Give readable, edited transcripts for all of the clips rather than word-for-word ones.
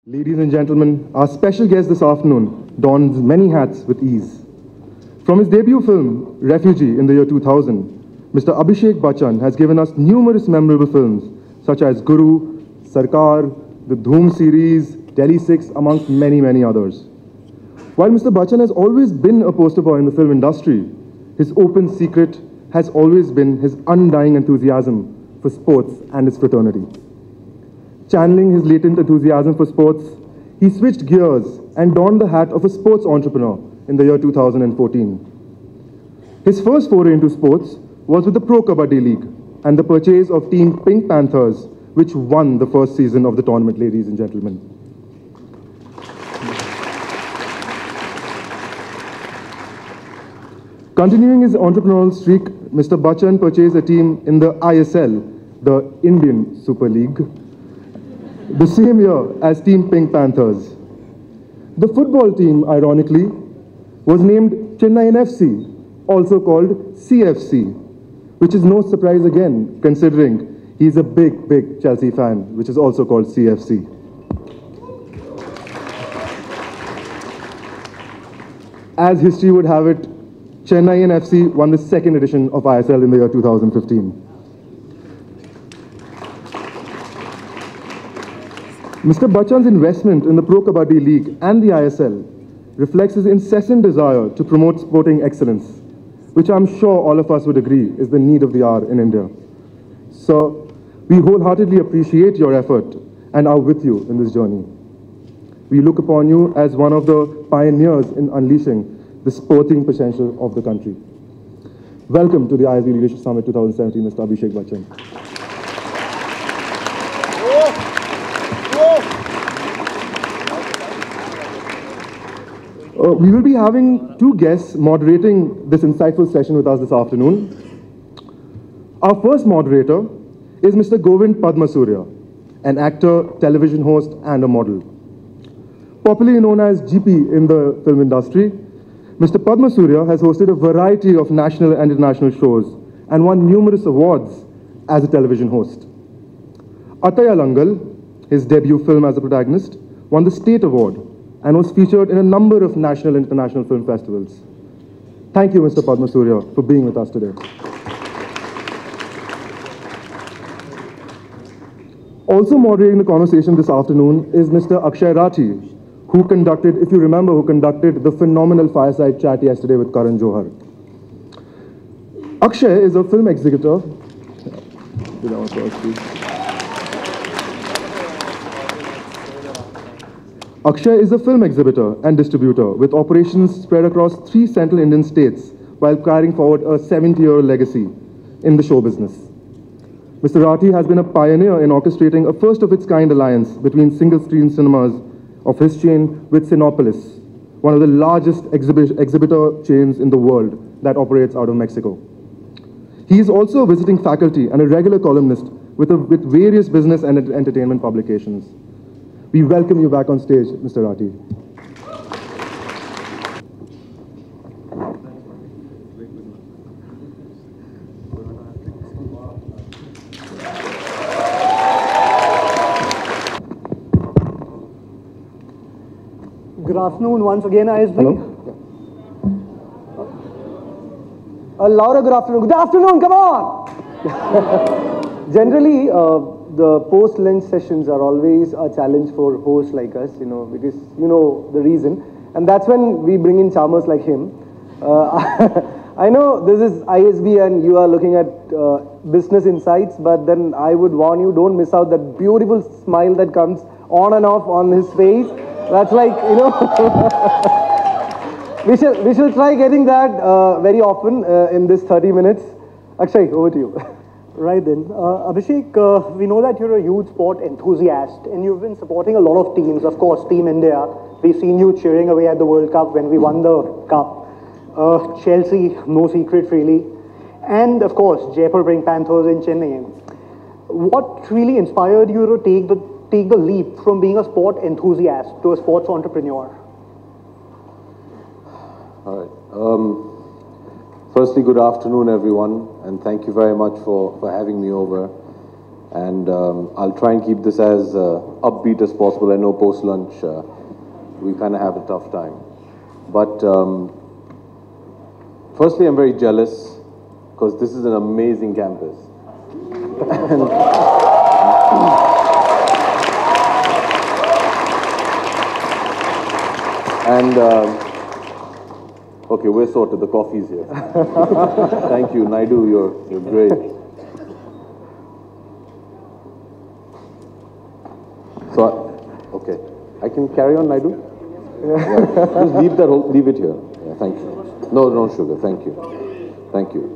Ladies and gentlemen, our special guest this afternoon dons many hats with ease. From his debut film, Refugee, in the year 2000, Mr. Abhishek Bachchan has given us numerous memorable films such as Guru, Sarkar, the Dhoom series, Delhi 6, amongst many, many others. While Mr. Bachchan has always been a poster boy in the film industry, his open secret has always been his undying enthusiasm for sports and his fraternity. Channeling his latent enthusiasm for sports, he switched gears and donned the hat of a sports entrepreneur in the year 2014. His first foray into sports was with the Pro Kabaddi League and the purchase of Team Pink Panthers, which won the first season of the tournament, ladies and gentlemen. Continuing his entrepreneurial streak, Mr. Bachchan purchased a team in the ISL, the Indian Super League, the same year as Team Pink Panthers. The football team, ironically, was named Chennai FC, also called CFC, which is no surprise again, considering he's a big, big Chelsea fan, which is also called CFC. As history would have it, Chennai FC won the second edition of ISL in the year 2015. Mr. Bachchan's investment in the Pro Kabaddi League and the ISL reflects his incessant desire to promote sporting excellence, which I'm sure all of us would agree is the need of the hour in India. So, we wholeheartedly appreciate your effort and are with you in this journey. We look upon you as one of the pioneers in unleashing the sporting potential of the country. Welcome to the ISB Leadership Summit 2017, Mr. Abhishek Bachchan. We will be having two guests moderating this insightful session with us this afternoon. Our first moderator is Mr. Govind Padmasoorya, an actor, television host, and a model. Popularly known as GP in the film industry, Mr. Padmasoorya has hosted a variety of national and international shows and won numerous awards as a television host. Ataya Langal, his debut film as a protagonist, won the State Award and was featured in a number of national and international film festivals. Thank you, Mr. Padmasoorya, for being with us today. Also moderating the conversation this afternoon is Mr. Akshaye Rathi, who conducted, if you remember, who conducted the phenomenal fireside chat yesterday with Karan Johar. Akshay is a film exhibitor. Akshay is a film exhibitor and distributor with operations spread across 3 central Indian states while carrying forward a 70-year legacy in the show business. Mr. Rathi has been a pioneer in orchestrating a first-of-its-kind alliance between single-screen cinemas of his chain with Cinepolis, one of the largest exhibitor chains in the world that operates out of Mexico. He is also a visiting faculty and a regular columnist with various business and entertainment publications. We welcome you back on stage, Mr. Rathi. Good afternoon once again, ISB. Hello. A louder good afternoon. Good afternoon, come on! Generally, the post-lunch sessions are always a challenge for hosts like us, because you know the reason. And that's when we bring in charmers like him. I know this is ISB and you are looking at business insights, but then I would warn you, don't miss out that beautiful smile that comes on and off on his face. That's like, we shall try getting that very often in this 30 minutes. Akshay, over to you. Right then. Abhishek, we know that you're a huge sport enthusiast and you've been supporting a lot of teams. Of course, Team India. We've seen you cheering away at the World Cup when we won the Cup. Chelsea, no secret really. And of course, Jaipur Pink Panthers in Chennai. What really inspired you to take the leap from being a sport enthusiast to a sports entrepreneur? All right. Firstly, good afternoon, everyone, and thank you very much for having me over. And I'll try and keep this as upbeat as possible. I know post-lunch we kind of have a tough time. But firstly, I'm very jealous because this is an amazing campus. Okay, we're sorted. The coffee's here. Thank you, Naidu. You're great. So, okay, I can carry on, Naidu. Yeah. Just leave it here. Yeah, thank you. No sugar. Thank you. Thank you.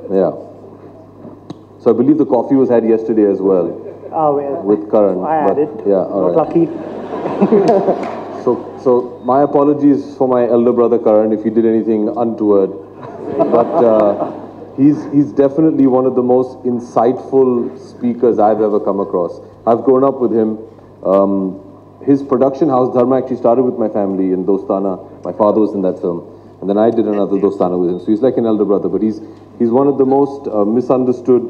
Yeah. So I believe the coffee was had yesterday as well. Well, with Karan. I had it. Yeah, all Not right. lucky. So my apologies for my elder brother Karan if he did anything untoward, but he's definitely one of the most insightful speakers I've ever come across. I've grown up with him. His production house Dharma actually started with my family in Dostana. My father was in that film, and then I did another Dostana with him. So he's like an elder brother, but he's one of the most misunderstood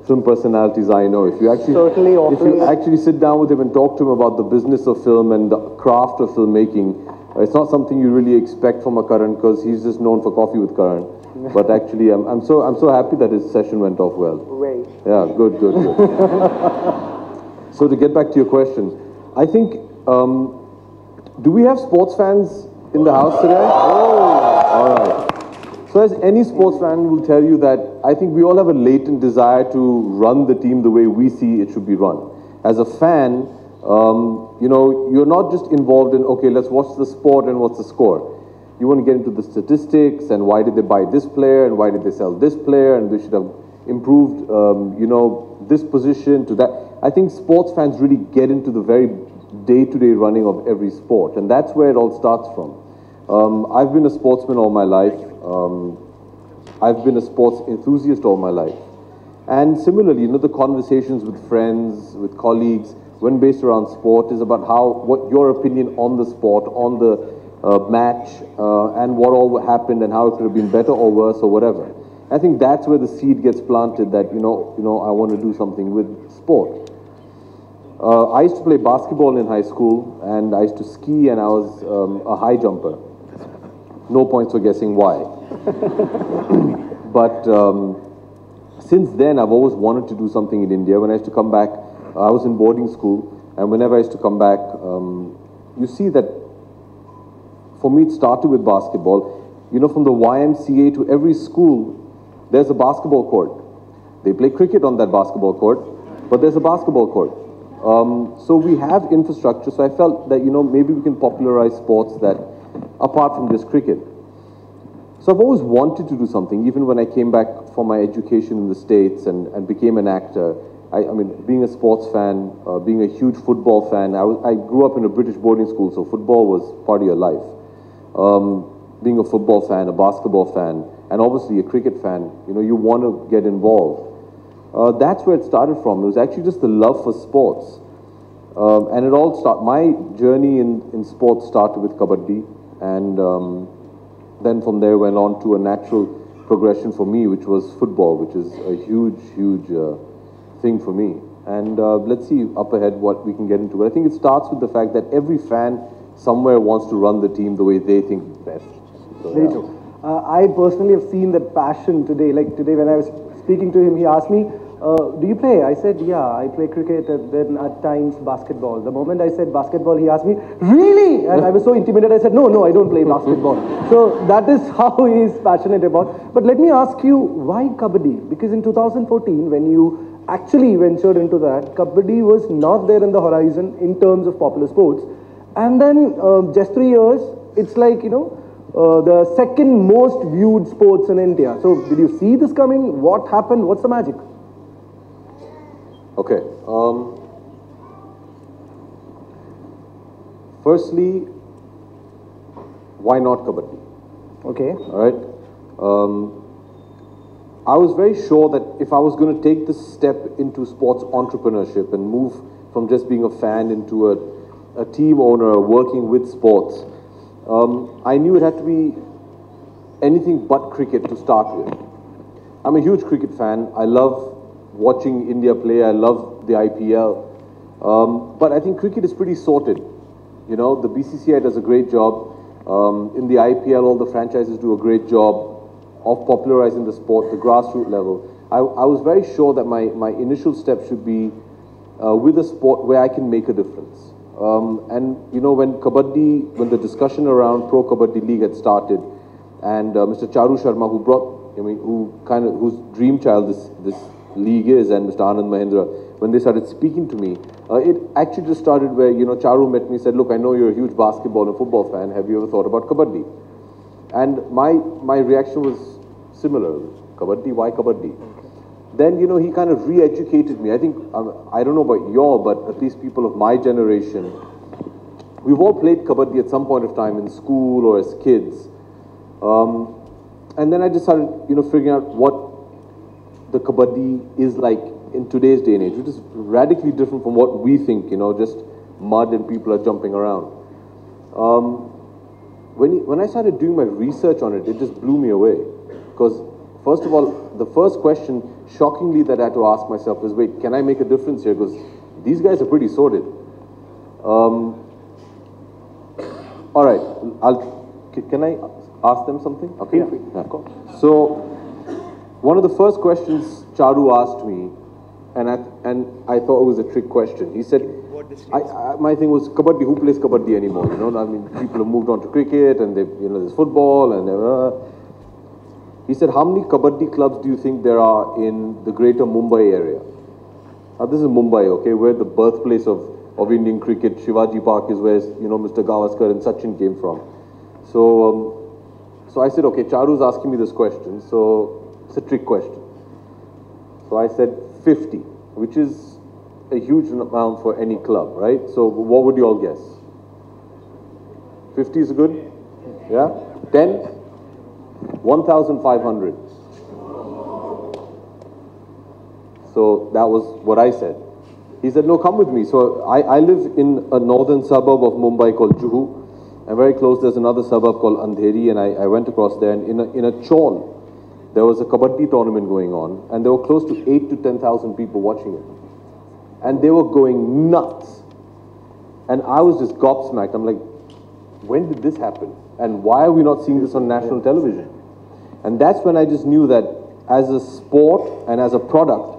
film personalities I know. If you actually sit down with him and talk to him about the business of film and the craft of filmmaking, it's not something you really expect from a Karan, because he's just known for coffee with Karan. But actually, I'm so happy that his session went off well. Great. Yeah, good. So to get back to your question, I think, do we have sports fans in the house today? Oh, all right. So as any sports fan will tell you that I think we all have a latent desire to run the team the way we see it should be run. As a fan, you know, you're not just involved in, okay, let's watch the sport and what's the score. You want to get into the statistics and why did they buy this player and why did they sell this player and they should have improved, you know, this position to that. I think sports fans really get into the very day-to-day running of every sport, and that's where it all starts from. I've been a sportsman all my life. I've been a sports enthusiast all my life. And similarly, you know, the conversations with friends, with colleagues, when based around sport, is about what your opinion on the sport, on the match, and what all happened and how it could have been better or worse or whatever. I think that's where the seed gets planted that, you know, I want to do something with sport. I used to play basketball in high school, and I used to ski, and I was a high jumper. No points for guessing why. But since then, I've always wanted to do something in India. When I used to come back, I was in boarding school, and whenever I used to come back, you see that for me it started with basketball. You know, from the YMCA to every school, there's a basketball court. They play cricket on that basketball court, but there's a basketball court. So we have infrastructure, so I felt that, you know, maybe we can popularize sports that, apart from just cricket. So I've always wanted to do something, even when I came back for my education in the States and became an actor. I mean, being a sports fan, being a huge football fan, I grew up in a British boarding school, so football was part of your life. Being a football fan, a basketball fan, and obviously a cricket fan, you know, you want to get involved. That's where it started from. It was actually just the love for sports. And it all started, my journey in sports started with Kabaddi, and then from there went on to a natural progression for me, which was football, which is a huge thing for me. And let's see up ahead what we can get into. But I think it starts with the fact that every fan somewhere wants to run the team the way they think best. So, Very true. I personally have seen that passion today. Like today when I was speaking to him, he asked me, do you play? I said, yeah, I play cricket and then at times basketball. The moment I said basketball, he asked me, really? And I was so intimidated, I said, no, I don't play basketball. So that is how he is passionate about. But let me ask you, why Kabaddi? Because in 2014, when you actually ventured into that, Kabaddi was not there in the horizon in terms of popular sports. And then just 3 years, it's like, you know, the second most viewed sports in India. So did you see this coming? What happened? What's the magic? Okay. Firstly, why not Kabaddi? Okay. All right. I was very sure that if I was going to take this step into sports entrepreneurship and move from just being a fan into a team owner working with sports, I knew it had to be anything but cricket to start with. I'm a huge cricket fan. I love watching India play. I love the IPL. But I think cricket is pretty sorted. You know, the BCCI does a great job. In the IPL, all the franchises do a great job of popularizing the sport, the grassroots level. I was very sure that my initial step should be with a sport where I can make a difference. And you know, when the discussion around Pro Kabaddi League had started, and Mr. Charu Sharma, whose dream child this league is, and Mr. Anand Mahindra, when they started speaking to me, it actually just started where, you know, Charu met me and said, look, I know you're a huge basketball and football fan. Have you ever thought about Kabaddi? And my reaction was similar. Kabaddi, why Kabaddi? Okay. Then, you know, he kind of re-educated me. I think, I don't know about y'all, but at least people of my generation, we've all played Kabaddi at some point of time in school or as kids. And then I just started, you know, figuring out what the Kabaddi is like in today's day and age, which is radically different from what we think, you know, just mud and people are jumping around. When I started doing my research on it, it just blew me away. Because, first of all, the first question, shockingly, that I had to ask myself was, wait, can I make a difference here? Because these guys are pretty sorted. All right, can I ask them something? Okay. Yeah, of course. So, one of the first questions Charu asked me, and I thought it was a trick question. He said, my thing was, Kabaddi, who plays Kabaddi anymore? You know, I mean, people have moved on to cricket, and you know, there's football, and he said, how many Kabaddi clubs do you think there are in the greater Mumbai area? Now, this is Mumbai, okay, where the birthplace of Indian cricket. Shivaji Park is where, you know, Mr. Gavaskar and Sachin came from. So I said, okay, Charu's asking me this question, so it's a trick question. So I said 50, which is a huge amount for any club, right? So what would you all guess? 50 is good? Yeah? 10? 1,500. So that was what I said. He said, no, come with me. So I live in a northern suburb of Mumbai called Juhu. And very close, there's another suburb called Andheri, and I went across there, and in a chawl, there was a Kabaddi tournament going on, and there were close to 8,000 to 10,000 people watching it. And they were going nuts. And I was just gobsmacked. I'm like, when did this happen? And why are we not seeing this on national television? And that's when I just knew that as a sport and as a product,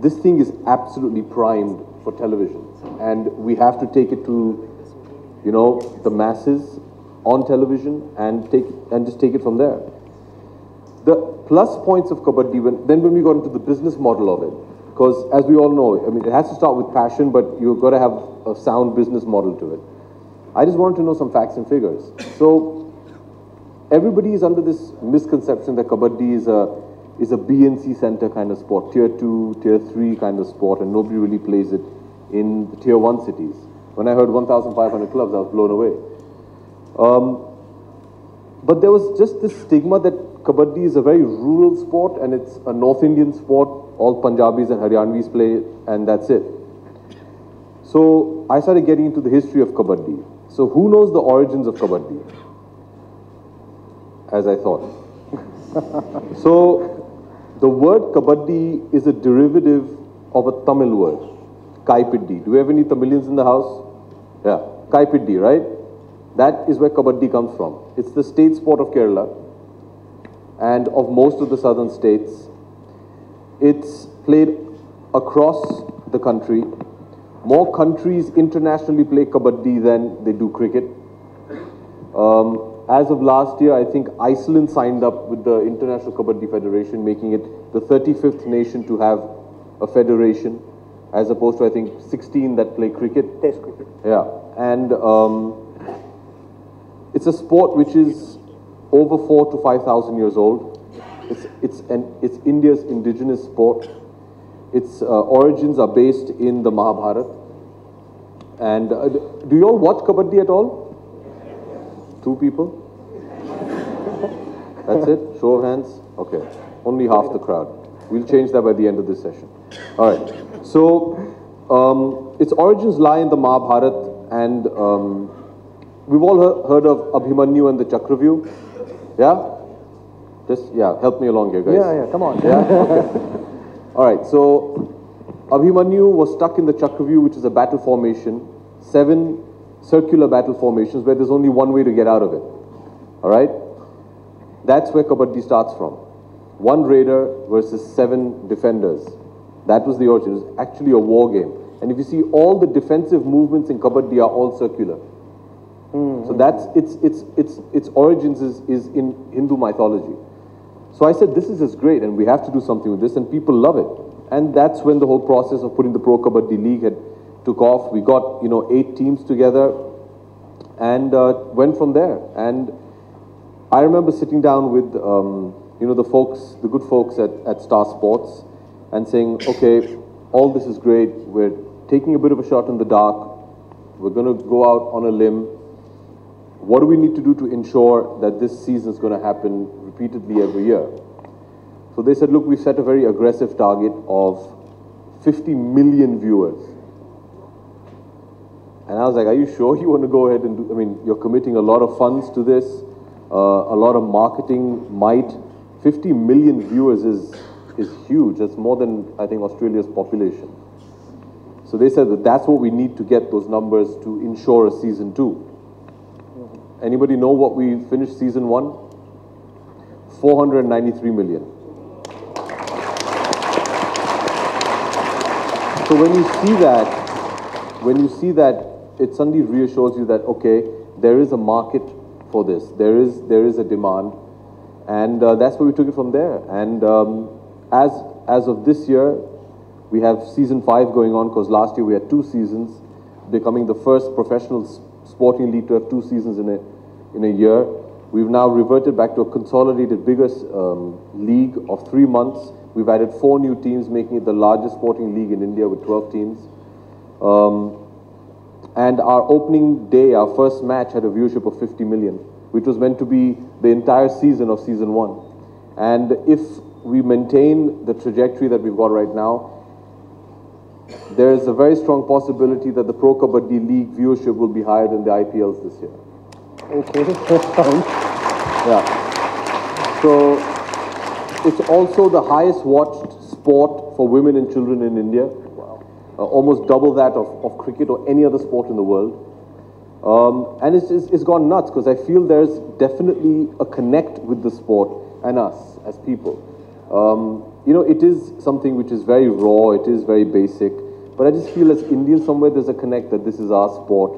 this thing is absolutely primed for television. And we have to take it to, you know, the masses on television and just take it from there. The plus points of Kabaddi, when we got into the business model of it, because as we all know, I mean, it has to start with passion, but you've got to have a sound business model to it. I just wanted to know some facts and figures. So everybody is under this misconception that Kabaddi is a B and C center kind of sport, tier 2, tier 3 kind of sport, and nobody really plays it in the tier 1 cities. When I heard 1,500 clubs, I was blown away. But there was just this stigma that Kabaddi is a very rural sport and it's a North Indian sport. All Punjabis and Haryanvis play it, and that's it. So I started getting into the history of Kabaddi. So who knows the origins of Kabaddi? As I thought. So the word Kabaddi is a derivative of a Tamil word, Kaipiddi. Do we have any Tamilians in the house? Yeah, Kaipiddi, right? That is where Kabaddi comes from. It's the state sport of Kerala and of most of the southern states. It's played across the country. More countries internationally play Kabaddi than they do cricket. As of last year, I think Iceland signed up with the International Kabaddi Federation, making it the 35th nation to have a federation, as opposed to, I think, 16 that play cricket. Test cricket. Yeah, and it's a sport which is over 4,000 to 5,000 years old. It's India's indigenous sport. Its origins are based in the Mahabharata. And do you all watch Kabaddi at all? 2 people? That's it? Show of hands? Okay. Only half the crowd. We'll change that by the end of this session. All right. So, its origins lie in the Mahabharata, and we've all heard of Abhimanyu and the Chakravyuh. Yeah? Just, yeah, help me along here, guys. Yeah, come on. Yeah? Okay. All right, so Abhimanyu was stuck in the Chakravyuh, which is a battle formation, 7 circular battle formations where there's only one way to get out of it. All right? That's where Kabaddi starts from. 1 raider versus 7 defenders. That was the origin. It was actually a war game. And if you see, all the defensive movements in Kabaddi are all circular. So that's its origins is in Hindu mythology. So I said, this is just great, and we have to do something with this, and people love it. And that's when the whole process of putting the Pro Kabaddi League had took off. We got 8 teams together, and went from there. And I remember sitting down with the good folks at Star Sports, and saying, okay, all this is great. We're taking a bit of a shot in the dark. We're going to go out on a limb. What do we need to do to ensure that this season is going to happen repeatedly every year? So they said, look, we've set a very aggressive target of 50 million viewers. And I was like, are you sure you want to go ahead and do, I mean, you're committing a lot of funds to this, a lot of marketing might. 50 million viewers is huge. That's more than, I think, Australia's population. So they said that that's what we need to get those numbers to ensure a season 2. Anybody know what we finished season 1? 493 million. So when you see that, it suddenly reassures you that, okay, there is a market for this. There is a demand. And that's where we took it from there. And as of this year, we have season 5 going on, because last year we had 2 seasons, becoming the first professional sporting league to have 2 seasons in a year. We've now reverted back to a consolidated bigger league of 3 months. We've added 4 new teams, making it the largest sporting league in India with 12 teams. And our opening day, our first match, had a viewership of 50 million, which was meant to be the entire season of season 1. And if we maintain the trajectory that we've got right now, there is a very strong possibility that the Pro Kabaddi League viewership will be higher than the IPLs this year. Okay, that's fine. Yeah. So it's also the highest watched sport for women and children in India. Wow. Almost double that of cricket or any other sport in the world. And it's gone nuts, because I feel there's definitely a connect with the sport and us as people. It is something which is very raw, it is very basic, but I just feel as Indians somewhere there's a connect that this is our sport,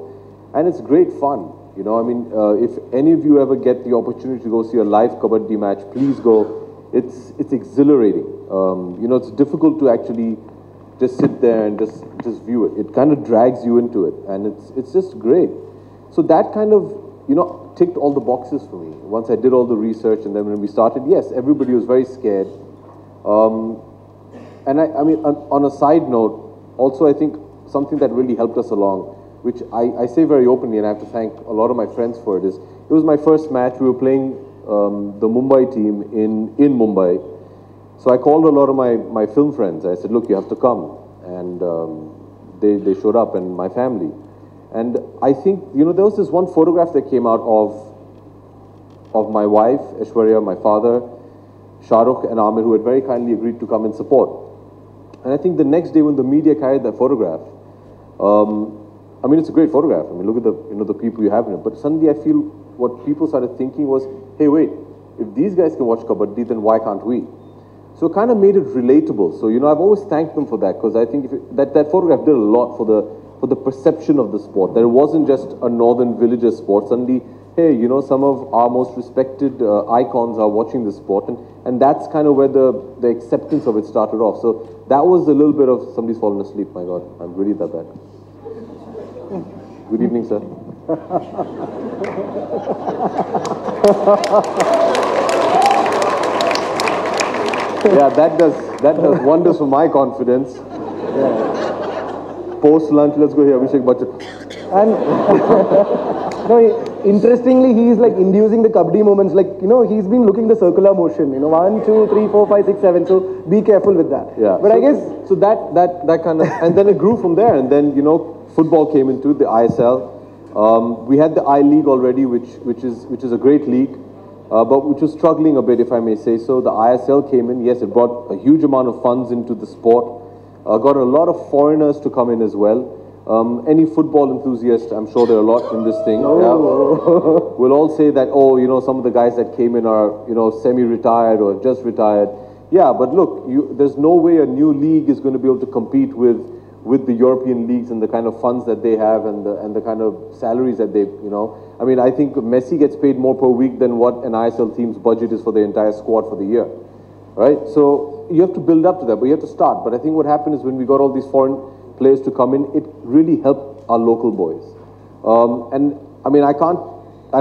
and it's great fun. If any of you ever get the opportunity to go see a live Kabaddi match, please go. It's exhilarating. It's difficult to actually just sit there and just view it. It kind of drags you into it, and it's just great. So that kind of, ticked all the boxes for me. Once I did all the research, and then when we started, yes, everybody was very scared. And I mean, on a side note, also I think something that really helped us along, which I say very openly, and I have to thank a lot of my friends for it, is it was my first match. We were playing the Mumbai team in Mumbai. So I called a lot of my film friends. I said, look, you have to come. And they showed up, and my family. And I think, there was this one photograph that came out of my wife, Aishwarya, my father, Shahrukh and Amir, who had very kindly agreed to come and support. And I think the next day when the media carried that photograph, I mean, it's a great photograph. I mean, look at the people you have in it. But suddenly I feel what people started thinking was, hey, wait, if these guys can watch Kabaddi, then why can't we? So it kind of made it relatable. So, I've always thanked them for that, because I think that photograph did a lot for the perception of the sport. That it wasn't just a northern villager sport. Suddenly, hey, some of our most respected icons are watching this sport. And that's kind of where the acceptance of it started off. So that was a little bit of somebody's fallen asleep. My God, I'm really that bad. Good evening, sir. Yeah, that does wonders for my confidence. Yeah. Post lunch, let's go here, Abhishek Bachchan. And no, interestingly, he's like inducing the Kabaddi moments. Like, he's been looking the circular motion. 1, 2, 3, 4, 5, 6, 7. So be careful with that. Yeah. But I guess so that kind of, and then it grew from there. And then football came into the ISL. We had the I League already, which is a great league. but which was struggling a bit, if I may say so. The ISL came in. Yes, it brought a huge amount of funds into the sport. Got a lot of foreigners to come in as well. Any football enthusiast, I'm sure there are a lot in this thing. Oh. Yeah, will all say that, oh, you know, some of the guys that came in are, you know, semi-retired or just retired. Yeah, but look, there's no way a new league is going to be able to compete with the European leagues and the kind of funds that they have and the kind of salaries that they, you know. I mean, I think Messi gets paid more per week than what an ISL team's budget is for the entire squad for the year, right? So you have to build up to that, but you have to start. But I think what happened is when we got all these foreign players to come in, it really helped our local boys. And I mean, I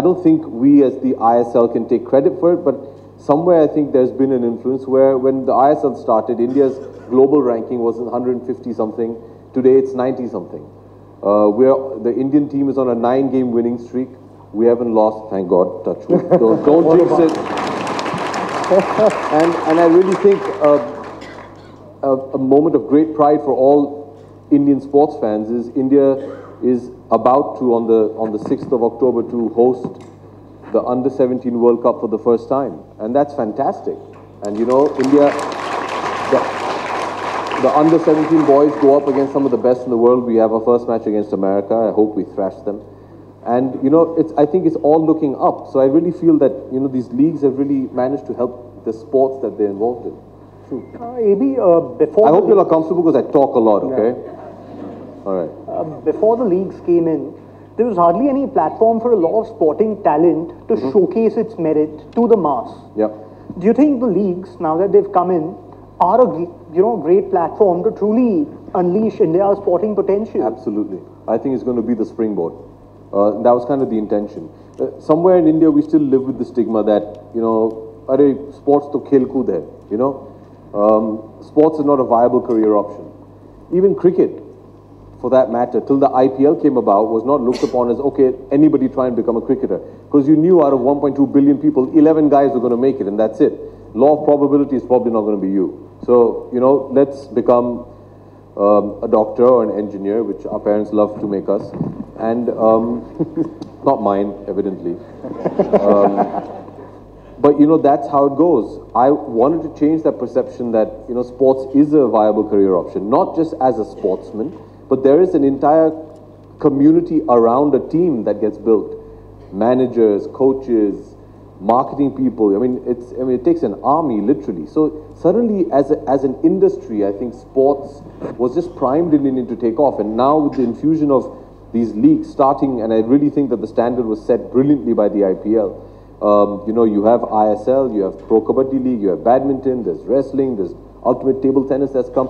don't think we as the ISL can take credit for it, but somewhere I think there's been an influence where when the ISL started, India's global ranking was 150 something. Today it's 90 something. The Indian team is on a 9-game winning streak. We haven't lost, thank God, touch wood. Don't jinx it. And I really think a moment of great pride for all Indian sports fans is India is about to, on the 6th of October, to host the Under-17 World Cup for the first time. And that's fantastic. And you know, India, the Under-17 boys go up against some of the best in the world. We have our first match against America. I hope we thrash them. And you know, I think it's all looking up. So I really feel that, you know, these leagues have really managed to help the sports that they're involved in. AB, before... I hope you're not comfortable because I talk a lot, okay? Yeah. All right. Before the leagues came in, there was hardly any platform for a lot of sporting talent to showcase its merit to the mass. Yeah. Do you think the leagues, now that they've come in, are a great platform to truly unleash India's sporting potential? Absolutely. I think it's going to be the springboard. That was kind of the intention. Somewhere in India, we still live with the stigma that, you know, sports to khel kood hai, you know. Sports is not a viable career option. Even cricket, for that matter, till the IPL came about, was not looked upon as, okay, anybody try and become a cricketer. Because you knew out of 1.2 billion people, 11 guys were going to make it, and that's it. Law of probability is probably not going to be you. So, you know, let's become a doctor or an engineer, which our parents love to make us. And, not mine, evidently. But, you know, that's how it goes. I wanted to change that perception that, you know, sports is a viable career option, not just as a sportsman, but there is an entire community around a team that gets built. Managers, coaches, marketing people. I mean, it takes an army, literally. So suddenly, as an industry, I think sports was just primed in India to take off. And now with the infusion of these leagues starting, and I really think that the standard was set brilliantly by the IPL. You know, you have ISL, you have Pro Kabaddi League, you have badminton, there's wrestling, there's ultimate table tennis that's come.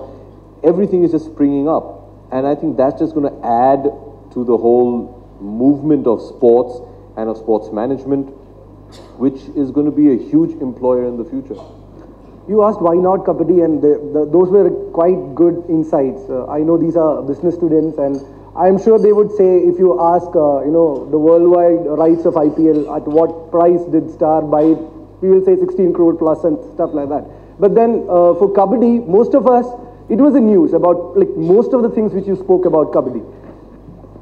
Everything is just springing up. And I think that's just going to add to the whole movement of sports and of sports management, which is going to be a huge employer in the future. You asked why not Kabaddi, and those were quite good insights. I know these are business students, and I'm sure they would say, if you ask, you know, the worldwide rights of IPL, at what price did Star buy it, we will say 16 crore plus and stuff like that. But then for Kabaddi, most of us, it was in news about like most of the things which you spoke about Kabaddi.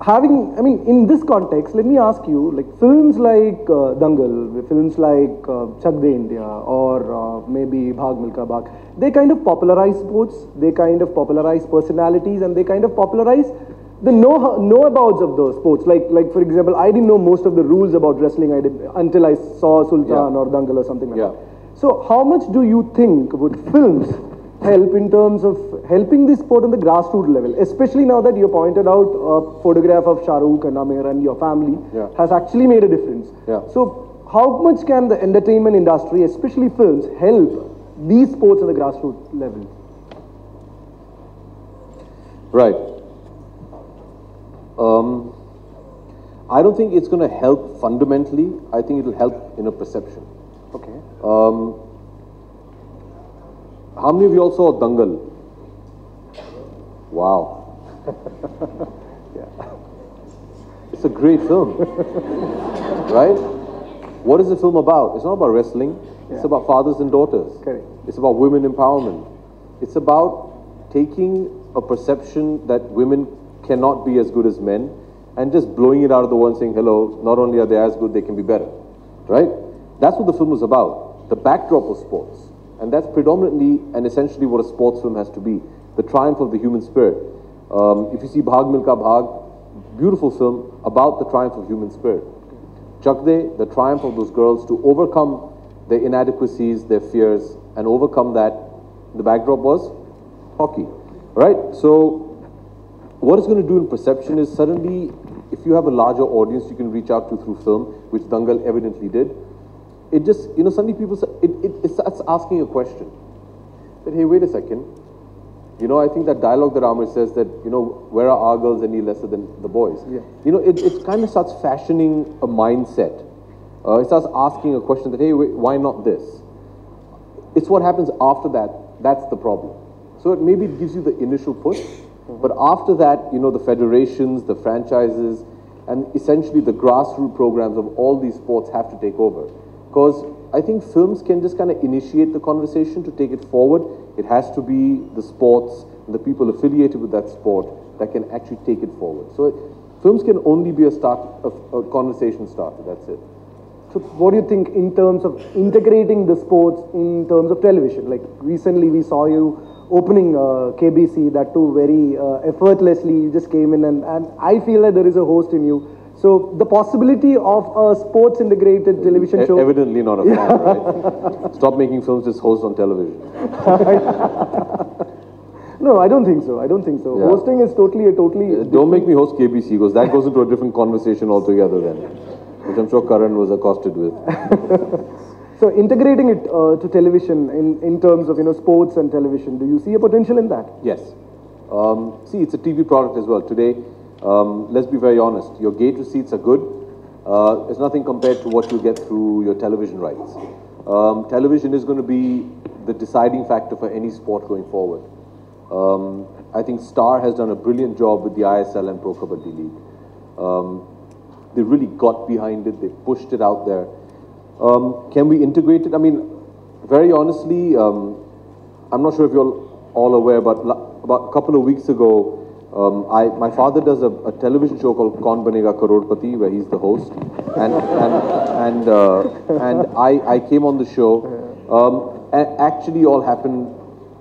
I mean, in this context, let me ask you, like films like Dangal, films like Chak De India, or maybe Bhag Milka Bhag, they kind of popularize sports, they kind of popularize personalities, and they kind of popularize the know-abouts of those sports. Like for example, I didn't know most of the rules about wrestling until I saw Sultan or Dangal or something like that. So how much do you think would films help in terms of helping this sport on the grassroots level, especially now that you pointed out a photograph of Shah Rukh and Amir and your family has actually made a difference. So how much can the entertainment industry, especially films, help these sports on the grassroots level? Right. I don't think it's going to help fundamentally. I think it will help in a perception. Okay. How many of you all saw Dangal? Wow. It's a great film. Right? What is the film about? It's not about wrestling. It's about fathers and daughters. Correct. It's about women empowerment. It's about taking a perception that women cannot be as good as men and just blowing it out of the water and saying, hello, not only are they as good, they can be better. Right? That's what the film was about, the backdrop of sports. And that's predominantly and essentially what a sports film has to be, the triumph of the human spirit. If you see Bhag Milka Bhag, beautiful film about the triumph of human spirit. Chak De, the triumph of those girls to overcome their inadequacies, their fears, and overcome that. The backdrop was hockey, right? So what it's going to do in perception is suddenly, if you have a larger audience you can reach out to through film, which Dangal evidently did, it just, suddenly people, it starts asking a question. That, hey, wait a second. I think that dialogue that Amr says that, where are our girls any lesser than the boys? Yeah. It kind of starts fashioning a mindset. It starts asking a question that, hey, wait, why not this? It's what happens after that. That's the problem. So maybe it gives you the initial push, but after that, the federations, the franchises, and essentially the grassroots programs of all these sports have to take over. Because I think films can just kind of initiate the conversation to take it forward. It has to be the sports and the people affiliated with that sport that can actually take it forward. So films can only be a conversation starter, that's it. So what do you think in terms of integrating the sports in terms of television? Like recently we saw you opening KBC, that too very effortlessly. You just came in and I feel that there is a host in you. So the possibility of a sports integrated television show. Evidently not a fan, right? Stop making films, just host on television. No, I don't think so. I don't think so. Yeah. Hosting is totally. Don't make me host KBC, because that goes into a different conversation altogether then, which I'm sure Karan was accosted with. So integrating it to television in terms of sports and television, do you see a potential in that? Yes. See, it's a TV product as well. Today, let's be very honest, your gate receipts are good. It's nothing compared to what you get through your television rights. Television is going to be the deciding factor for any sport going forward. I think Star has done a brilliant job with the ISL and Pro Kabaddi League. They really got behind it, they pushed it out there. Can we integrate it? I mean, very honestly, I'm not sure if you're all aware, but about a couple of weeks ago, my father does a television show called Kaun Banega Crorepati, where he's the host, and I came on the show. And actually, all happened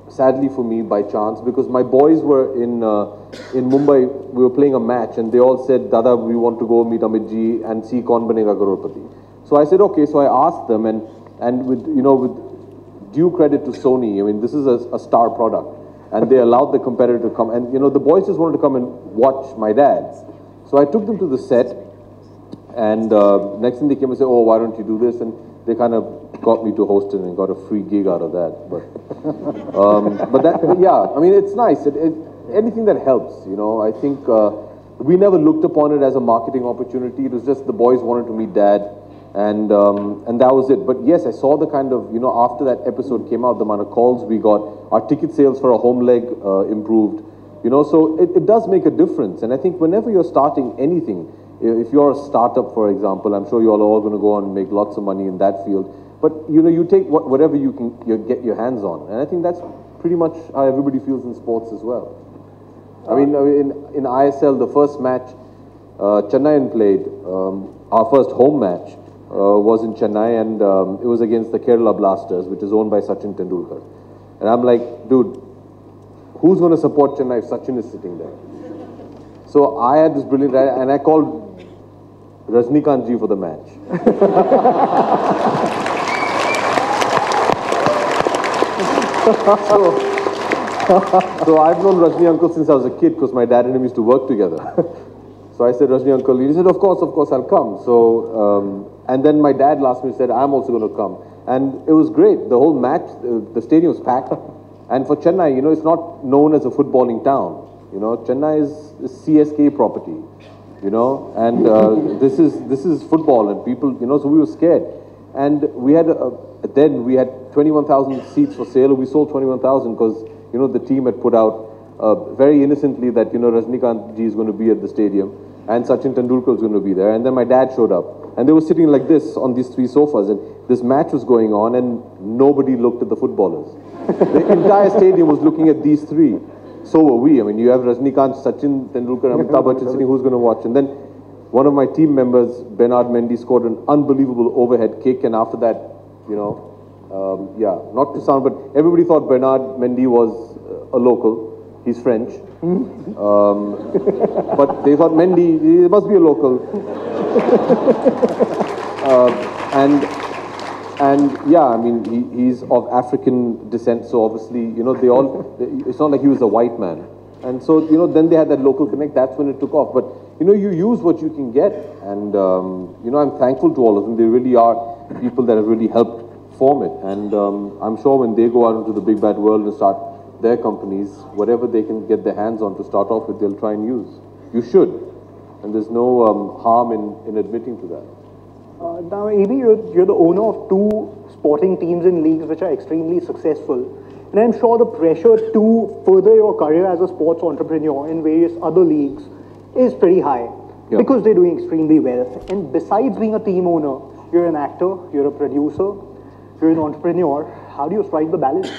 sadly for me by chance, because my boys were in Mumbai. We were playing a match, and they all said, "Dada, we want to go meet Amit ji and see Kaun Banega Crorepati." So I said, okay. So I asked them, and with due credit to Sony, I mean, this is a Star product. And they allowed the competitor to come. And, the boys just wanted to come and watch my dad. So I took them to the set. And next thing they came and said, oh, why don't you do this? And they kind of got me to host it and got a free gig out of that. But yeah, I mean, it's nice. Anything that helps, I think we never looked upon it as a marketing opportunity. It was just the boys wanted to meet dad. And that was it. But yes, I saw the kind of, after that episode came out, the amount of calls we got, our ticket sales for a home leg improved, so it does make a difference. And I think whenever you're starting anything, if you're a startup, for example, I'm sure you're all going to go on and make lots of money in that field. But, you take whatever you can get your hands on. And I think that's pretty much how everybody feels in sports as well. I mean, in ISL, the first match, Chennai played, our first home match, was in Chennai, and it was against the Kerala Blasters, which is owned by Sachin Tendulkar. And I'm like, dude, who's going to support Chennai if Sachin is sitting there? So I had this brilliant idea, and I called Rajnikant ji for the match. So I've known Rajni uncle since I was a kid, because my dad and him used to work together. So I said, Rajni uncle, he said, of course, I'll come. So, and then my dad last minute said, I'm also going to come. And it was great. The whole match, the stadium was packed. And for Chennai, it's not known as a footballing town. Chennai is CSK property, and this is football, and people, so we were scared. And we had, then we had 21,000 seats for sale. We sold 21,000 because, the team had put out very innocently that, Rajnikant ji is going to be at the stadium and Sachin Tendulkar is going to be there. And then my dad showed up, and they were sitting like this on these three sofas, and this match was going on, and nobody looked at the footballers. The entire stadium was looking at these three. So were we. I mean, you have Rajnikant, Sachin Tendulkar, Amitabh Bachchan sitting, who's going to watch? And then one of my team members, Bernard Mendy, scored an unbelievable overhead kick, and after that, you know, yeah, not to sound, but everybody thought Bernard Mendy was a local. He's French. But they thought Mendy, he must be a local. And yeah, I mean, he's of African descent, so obviously, you know, it's not like he was a white man. And so, you know, then they had that local connect, that's when it took off. But, you know, you use what you can get. And, you know, I'm thankful to all of them. They really are people that have really helped form it. And I'm sure when they go out into the big bad world and start their companies, whatever they can get their hands on to start off with, they'll try and use. You should. And there's no harm in admitting to that. Now, AB, you're the owner of 2 sporting teams in leagues which are extremely successful. And I'm sure the pressure to further your career as a sports entrepreneur in various other leagues is pretty high. Yeah. Because they're doing extremely well. And besides being a team owner, you're an actor, you're a producer, you're an entrepreneur. How do you strike the balance?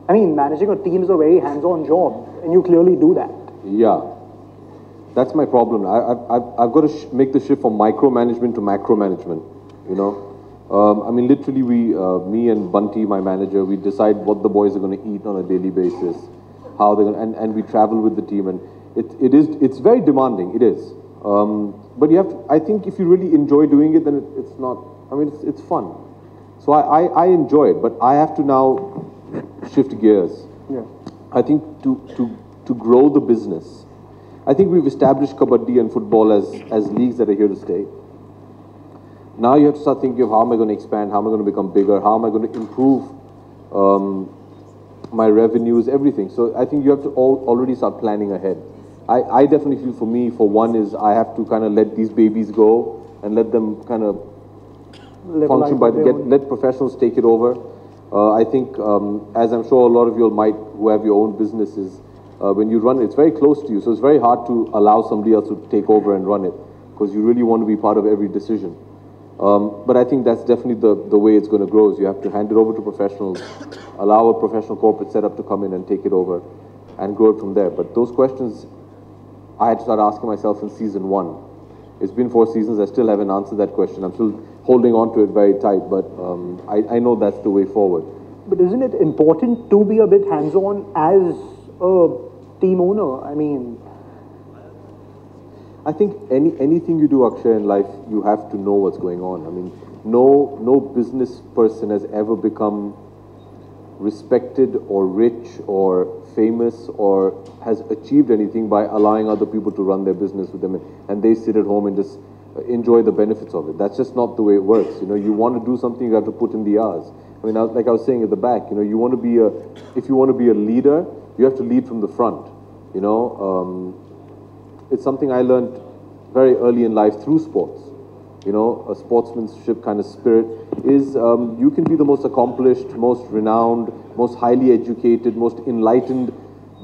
I mean, managing a team is a very hands-on job, and you clearly do that. Yeah. That's my problem. I've got to make the shift from micromanagement to macro management, you know. I mean, literally, me and Bunty, my manager, we decide what the boys are going to eat on a daily basis, how they're going to, and we travel with the team, and it's very demanding, it is. But you have to, I think if you really enjoy doing it, then it's not, I mean, it's fun. So I enjoy it, but I have to now shift gears. Yeah. I think to grow the business, I think we've established Kabaddi and football as leagues that are here to stay. Now you have to start thinking of how am I going to expand, how am I going to become bigger, how am I going to improve my revenues, everything. So I think you have to already start planning ahead. I definitely feel for me, for one, is I have to kind of let these babies go and let them kind of function let professionals take it over. I think, as I'm sure a lot of you might, who have your own businesses, when you run it, it's very close to you, so it's very hard to allow somebody else to take over and run it, because you really want to be part of every decision. But I think that's definitely the way it's going to grow, is you have to hand it over to professionals, allow a professional corporate setup to come in and take it over, and grow it from there. But those questions, I had to start asking myself in season 1. It's been 4 seasons, I still haven't answered that question. I'm still holding on to it very tight, but I know that's the way forward. But isn't it important to be a bit hands-on as a team owner? I mean, I think anything you do, Akshay, in life, you have to know what's going on. I mean, no business person has ever become respected or rich or famous or has achieved anything by allowing other people to run their business with them, and they sit at home and just enjoy the benefits of it. That's just not the way it works. You know, you want to do something, you have to put in the hours. I mean, like I was saying at the back, you know, if you want to be a leader, you have to lead from the front. You know, it's something I learned very early in life through sports. You know, a sportsmanship kind of spirit is you can be the most accomplished, most renowned, most highly educated, most enlightened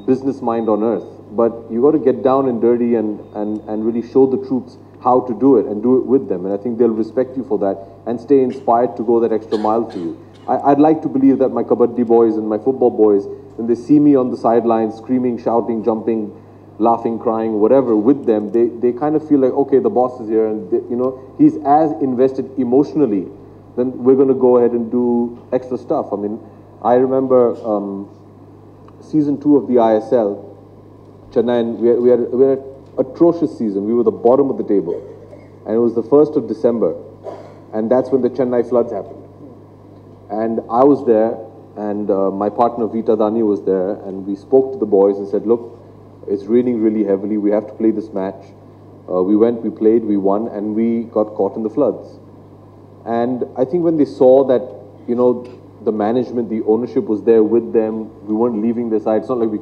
business mind on earth. But you got to get down and dirty and really show the troops how to do it and do it with them. And I think they'll respect you for that and stay inspired to go that extra mile for you. I'd like to believe that my Kabaddi boys and my football boys, when they see me on the sidelines screaming, shouting, jumping, laughing, crying, whatever, with them, they kind of feel like, okay, the boss is here, and you know, he's as invested emotionally, then we're going to go ahead and do extra stuff. I mean, I remember season 2 of the ISL, Chennai, and we had an atrocious season. We were the bottom of the table, and it was the 1st of December, and that's when the Chennai floods happened. And I was there, and my partner Vita Dani was there, and we spoke to the boys and said, look, it's raining really heavily, we have to play this match. We went, we played, we won, and we got caught in the floods. And I think when they saw that, you know, the management, the ownership was there with them, we weren't leaving their side. It's not like we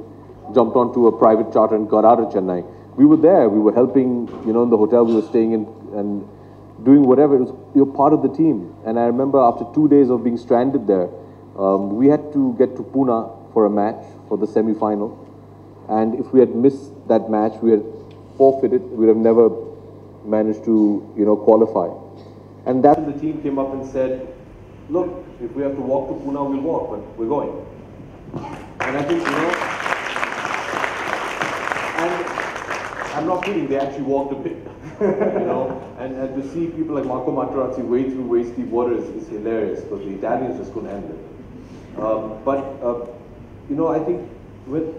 jumped onto a private charter and got out of Chennai. We were there, we were helping, you know, in the hotel we were staying in and doing whatever. It was, you're part of the team. And I remember after 2 days of being stranded there, we had to get to Pune for a match, for the semi-final. And if we had missed that match, we had forfeited, we would have never managed to, you know, qualify. And that's when the team came up and said, look, if we have to walk to Pune, we'll walk, but we're going. And I think, you know, and I'm not kidding, they actually walked a bit. You know, and to see people like Marco Materazzi wade through waist-deep water is hilarious, because the Italians just couldn't handle it. You know, I think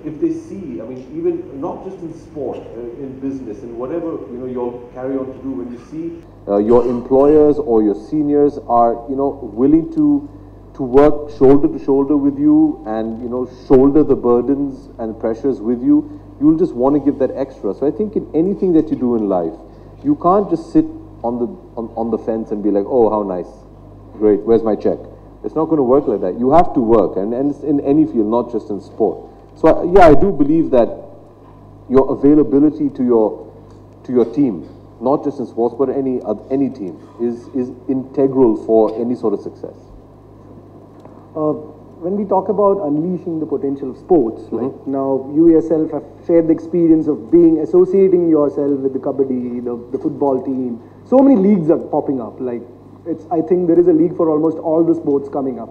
if they see, I mean, even not just in sport, in business, in whatever, you know, you'll carry on to do, when you see your employers or your seniors are, you know, willing to work shoulder to shoulder with you and, you know, shoulder the burdens and pressures with you, you'll just want to give that extra. So I think in anything that you do in life, you can't just sit on the fence and be like, oh, how nice, great, where's my check? It's not going to work like that. You have to work, and it's in any field, not just in sport. So yeah, I do believe that your availability to your team, not just in sports but any team, is integral for any sort of success. When we talk about unleashing the potential of sports, like now you yourself have shared the experience of associating yourself with the Kabaddi, the football team. So many leagues are popping up. Like I think there is a league for almost all the sports coming up.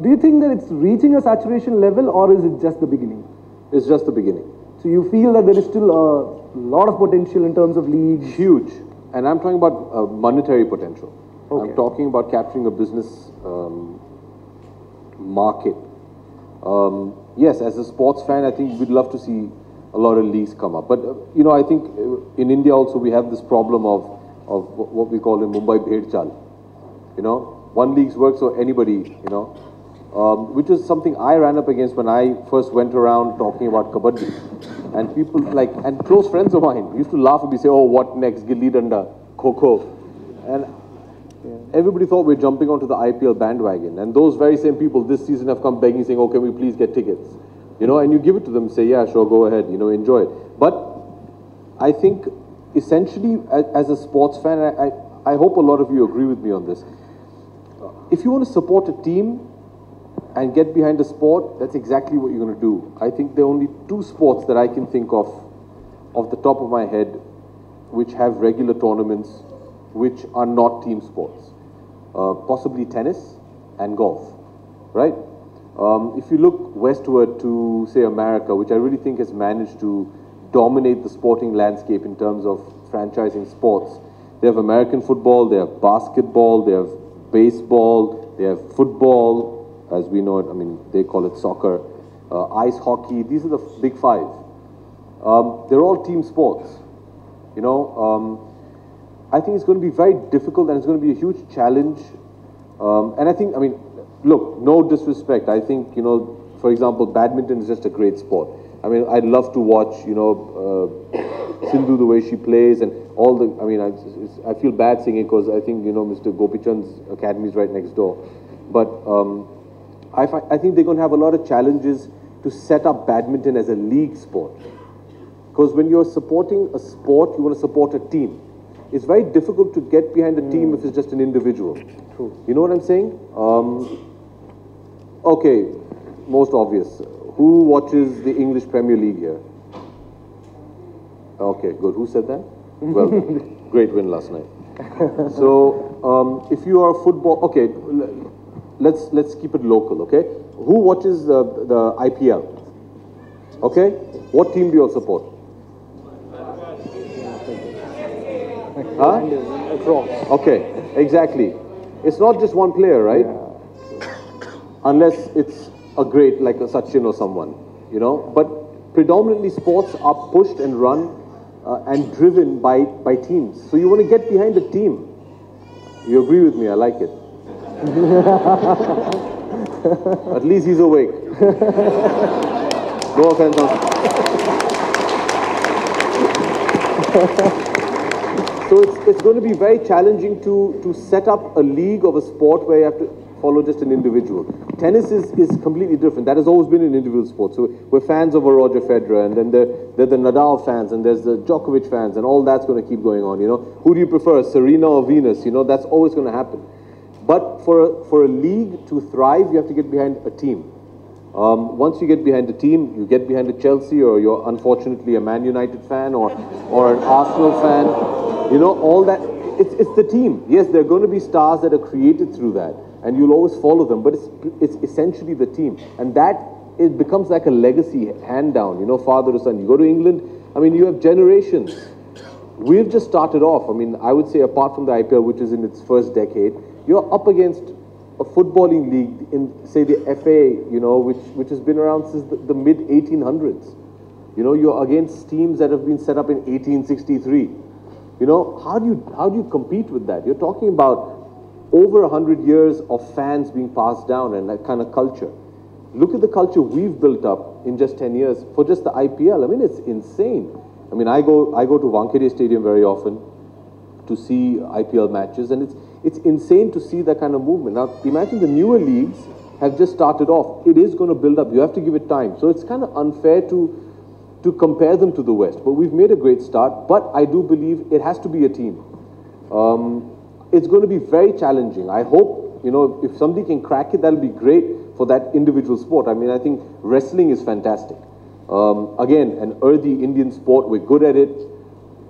Do you think that it's reaching a saturation level, or is it just the beginning? It's just the beginning. So you feel that there is still a lot of potential in terms of leagues? Huge. And I'm talking about monetary potential. Okay. I'm talking about capturing a business market. Yes, as a sports fan, I think we'd love to see a lot of leagues come up. But, you know, I think in India also we have this problem of what we call in Mumbai Bhed Chal. You know, one league's work, so anybody, you know, which is something I ran up against when I first went around talking about Kabaddi. And people like, and close friends of mine used to laugh at me, say, oh, what next, Gilli Danda, Kho-Kho. And everybody thought we were jumping onto the IPL bandwagon. And those very same people this season have come begging, saying, oh, can we please get tickets? You know, and you give it to them, say, yeah, sure, go ahead, you know, enjoy it. But I think essentially, as a sports fan, I hope a lot of you agree with me on this. If you want to support a team and get behind a sport, that's exactly what you're going to do. I think there are only two sports that I can think of the top of my head, which have regular tournaments, which are not team sports. Possibly tennis and golf, right? If you look westward to, say, America, which I really think has managed to dominate the sporting landscape in terms of franchising sports, they have American football, they have basketball, they have baseball, they have football, as we know it, I mean, they call it soccer, ice hockey. These are the big five. They're all team sports, you know. I think it's going to be very difficult, and it's going to be a huge challenge. And I think, I mean, look, no disrespect. I think, you know, for example, badminton is just a great sport. I mean, I'd love to watch, you know, Sindhu, the way she plays, and all the, I mean, I feel bad saying it because I think, you know, Mr. Gopichand's academy is right next door. But I think they're going to have a lot of challenges to set up badminton as a league sport. Because when you're supporting a sport, you want to support a team. It's very difficult to get behind a team if it's just an individual. True. You know what I'm saying? Okay, most obvious. Who watches the English Premier League here? Okay, good. Who said that? Well, great win last night. So, if you are a football, okay, let's keep it local. Okay, who watches the IPL? Okay, what team do you all support? Huh? Okay, exactly. It's not just one player, right? Unless it's a great, like a Sachin or someone, you know. But predominantly sports are pushed and run and driven by teams. So you want to get behind a team. You agree with me? I like it. At least he's awake. No offense. So it's going to be very challenging to set up a league of a sport where you have to follow just an individual. Tennis is completely different. That has always been an individual sport. So we're fans of a Roger Federer, and then there are the Nadal fans, and there's the Djokovic fans, and all that's going to keep going on, you know. Who do you prefer, Serena or Venus? You know, that's always going to happen. But for a league to thrive, you have to get behind a team. Once you get behind a team, you get behind a Chelsea, or you're unfortunately a Man United fan, or an Arsenal fan. You know, all that, it's the team. Yes, there are going to be stars that are created through that, and you'll always follow them, but it's essentially the team. And that, it becomes like a legacy hand down, you know, father to son. You go to England, I mean, you have generations. We've just started off. I mean, I would say apart from the IPL, which is in its first decade, you're up against a footballing league in, say, the FA, you know, which has been around since the mid-1800s. You know, you're against teams that have been set up in 1863. You know, how do you compete with that? You're talking about over 100 years of fans being passed down and that kind of culture. Look at the culture we've built up in just 10 years for just the IPL. I mean, it's insane. I mean, I go to Wankhede Stadium very often to see IPL matches, and it's insane to see that kind of movement. Now, imagine the newer leagues have just started off. It is going to build up. You have to give it time. So it's kind of unfair to compare them to the West. But we've made a great start. But I do believe it has to be a team. It's going to be very challenging. I hope, you know, if somebody can crack it, that'll be great for that individual sport. I mean, I think wrestling is fantastic. Again, an earthy Indian sport. We're good at it.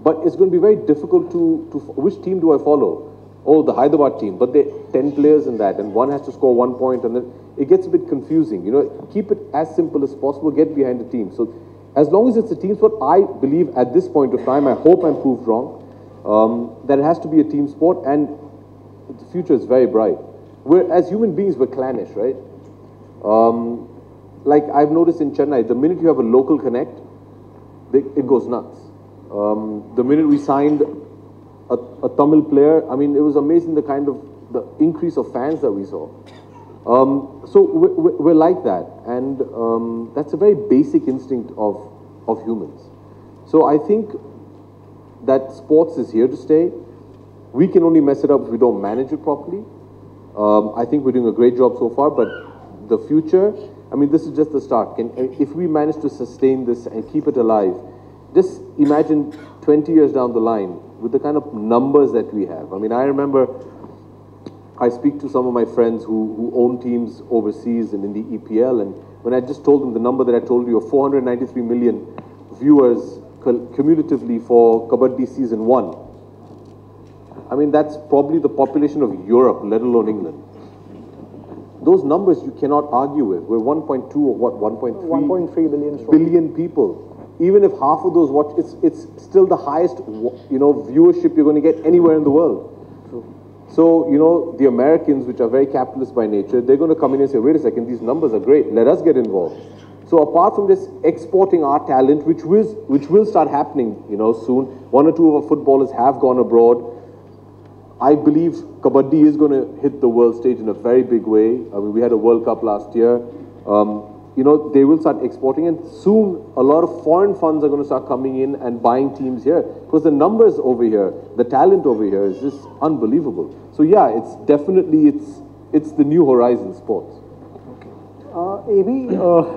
But it's going to be very difficult which team do I follow? Oh, the Hyderabad team. But there are 10 players in that, and one has to score 1 point, and then it gets a bit confusing. You know, keep it as simple as possible. Get behind the team. So as long as it's a team sport, I believe at this point of time, I hope I'm proved wrong, that it has to be a team sport, and the future is very bright. As human beings, we're clannish, right? Like I've noticed in Chennai, the minute you have a local connect, it goes nuts. The minute we signed a Tamil player, I mean, it was amazing the increase of fans that we saw. So we're like that, and that's a very basic instinct of humans. So I think that sports is here to stay. We can only mess it up if we don't manage it properly. I think we're doing a great job so far, but the future, I mean, this is just the start. If we manage to sustain this and keep it alive, just imagine 20 years down the line with the kind of numbers that we have. I mean, I remember I speak to some of my friends who own teams overseas and in the EPL, and when I just told them the number that I told you of 493 million viewers cumulatively for Kabaddi season 1, I mean, that's probably the population of Europe, let alone England. Those numbers you cannot argue with. We're 1.2 or what, 1.3 billion people. Even if half of those watch, it's still the highest, you know, viewership you're going to get anywhere in the world. So, you know, the Americans, which are very capitalist by nature, they're going to come in and say, wait a second, these numbers are great, let us get involved. So apart from just exporting our talent, which will start happening, you know, soon, 1 or 2 of our footballers have gone abroad. I believe Kabaddi is going to hit the world stage in a very big way. I mean, we had a World Cup last year. You know, they will start exporting, and soon a lot of foreign funds are going to start coming in and buying teams here, because the numbers over here, the talent over here is just unbelievable. So yeah, it's definitely, it's the new horizon sports. Okay. AB,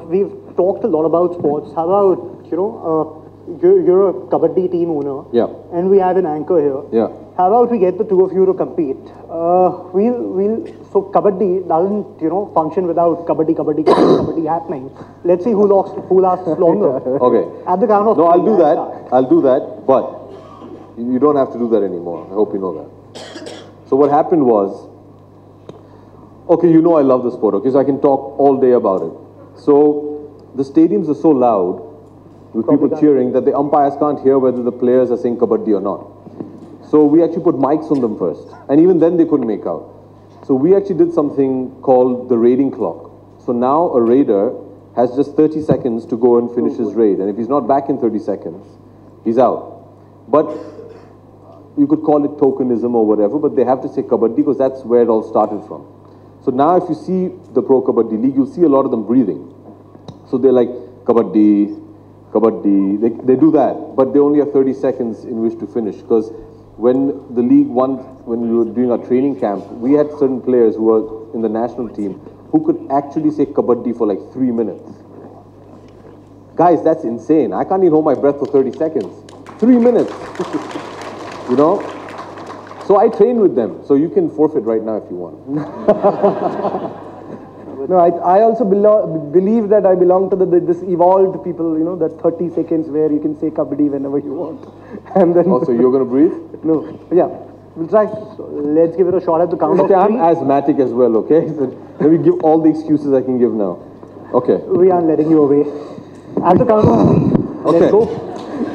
we've talked a lot about sports. How about, you know, you're a Kabaddi team owner. Yeah. And we have an anchor here. Yeah. How about we get the two of you to compete? So Kabaddi doesn't, you know, function without Kabaddi happening. Let's see who lasts longer. Okay. At the count of no, three, I'll do that, but you don't have to do that anymore. I hope you know that. So what happened was, okay, you know I love the sport, okay, so I can talk all day about it. So the stadiums are so loud with people cheering that the umpires can't hear whether the players are saying Kabaddi or not. So we actually put mics on them first, and even then they couldn't make out. So we actually did something called the raiding clock. So now a raider has just 30 seconds to go and finish his raid, and if he's not back in 30 seconds, he's out. But you could call it tokenism or whatever, but they have to say Kabaddi because that's where it all started from. So now if you see the Pro Kabaddi League, you'll see a lot of them breathing. So they're like, Kabaddi, Kabaddi, they do that, but they only have 30 seconds in which to finish, because when the league won, when we were doing our training camp, we had certain players who were in the national team who could actually say Kabaddi for like 3 minutes. Guys, that's insane. I can't even hold my breath for 30 seconds. 3 minutes. You know? So I train with them. So you can forfeit right now if you want. No, I also believe that I belong to this evolved people, you know, that 30 seconds where you can say Kabaddi whenever you want. And then... Also, you're going to breathe? No. Yeah. We'll try. So let's give it a shot at the count of 3. I'm asthmatic as well, okay? So let me give all the excuses I can give now. Okay. We aren't letting you away. At the count of 3. Okay. Let's go.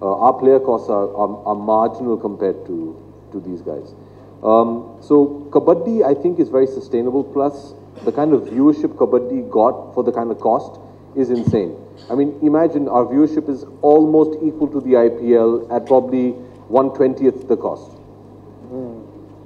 Our player costs are marginal compared to these guys. So Kabaddi, I think, is very sustainable. Plus, the kind of viewership Kabaddi got for the kind of cost is insane. I mean, imagine our viewership is almost equal to the IPL at probably 1/20th the cost.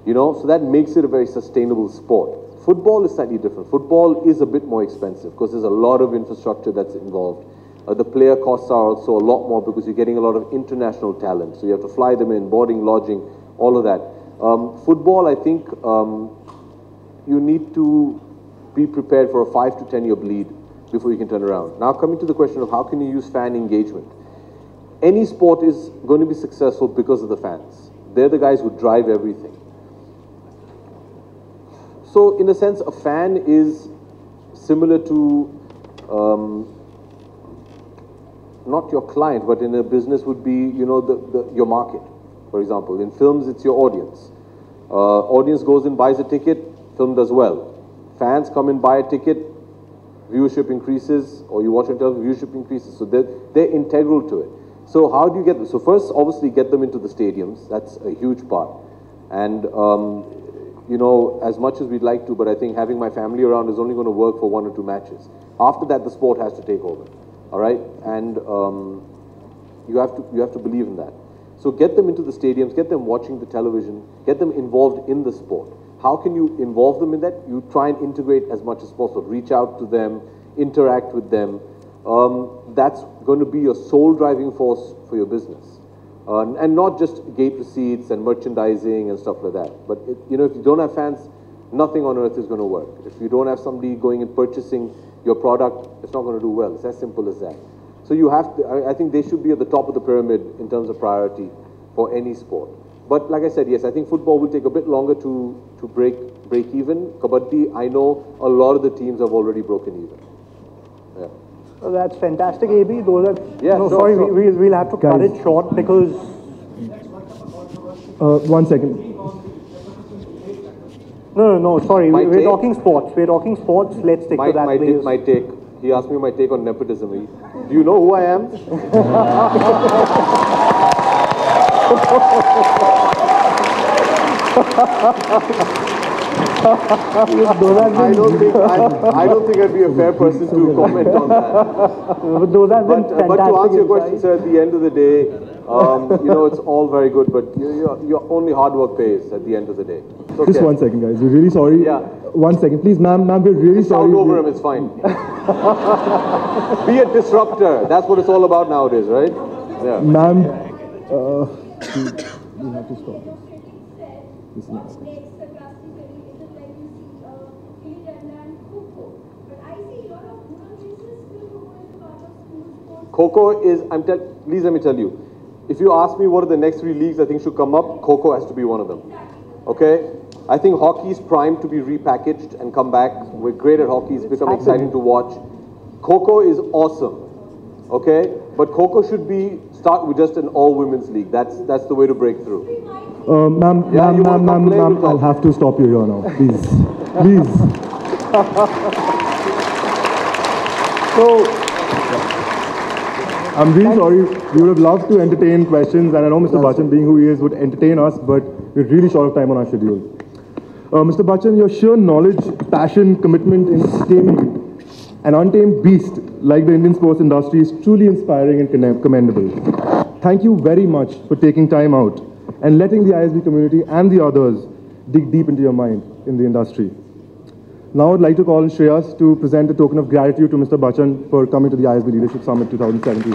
You know, so that makes it a very sustainable sport. Football is slightly different. Football is a bit more expensive because there's a lot of infrastructure that's involved. The player costs are also a lot more because you're getting a lot of international talent. So you have to fly them in, boarding, lodging, all of that. Football, I think you need to be prepared for a 5 to 10 year bleed before you can turn around. Now coming to the question of how can you use fan engagement. Any sport is going to be successful because of the fans. They're the guys who drive everything. So in a sense, a fan is similar to not your client, but in a business would be, you know, your market. For example, in films, it's your audience. Audience goes in, buys a ticket, film does well. Fans come and buy a ticket, viewership increases, or you watch on television, viewership increases. So they're integral to it. So how do you get them? So first, obviously, get them into the stadiums. That's a huge part. And, you know, as much as we'd like to, but I think having my family around is only going to work for 1 or 2 matches. After that, the sport has to take over. All right? And you have to believe in that. So get them into the stadiums, get them watching the television, get them involved in the sport. How can you involve them in that? You try and integrate as much as possible. Reach out to them, interact with them. That's going to be your sole driving force for your business. And not just gate receipts and merchandising and stuff like that. But, you know, if you don't have fans, nothing on earth is going to work. If you don't have somebody going and purchasing your product, it's not going to do well. It's as simple as that. So you have to, I think they should be at the top of the pyramid in terms of priority for any sport. But like I said, yes, I think football will take a bit longer to break even. Kabaddi, I know a lot of the teams have already broken even. Yeah. So that's fantastic, AB. Those are, yeah, no, sure, sorry, sure. we'll have to cut it short because... 1 second. No, sorry, My we're take? talking sports. We're talking sports. Let's stick to that, please. My take. He asked me my take on nepotism. Do you know who I am? I don't think I'd be a fair person to comment on that. But to answer your question, sir, at the end of the day, you know, it's all very good, but your only hard work pays at the end of the day. Okay. Just 1 second, guys. We're really sorry. Yeah. 1 second, please, ma'am. We're really sorry. Shout over him. It's fine. Be a disruptor. That's what it's all about nowadays, right? Yeah. Ma'am, you have to stop this. Kho-Kho is, please let me tell you, if you ask me what are the next 3 leagues I think should come up, Kho-Kho has to be one of them. Okay? I think hockey is primed to be repackaged and come back. We're great at hockey. It's become exciting to watch. Kho-Kho is awesome. Okay? But Kho-Kho should start with just an all-women's league. That's the way to break through. Ma'am, I'll have to stop you here now. Please. Please. So, I'm really sorry. We would have loved to entertain questions, and I know Mr. Bachchan, being who he is, would entertain us, but we're really short of time on our schedule. Mr. Bachchan, your sheer knowledge, passion, commitment in taming an untamed beast like the Indian sports industry is truly inspiring and commendable. Thank you very much for taking time out and letting the ISB community and the others dig deep into your mind in the industry. Now I'd like to call Shreyas to present a token of gratitude to Mr. Bachchan for coming to the ISB Leadership Summit 2017.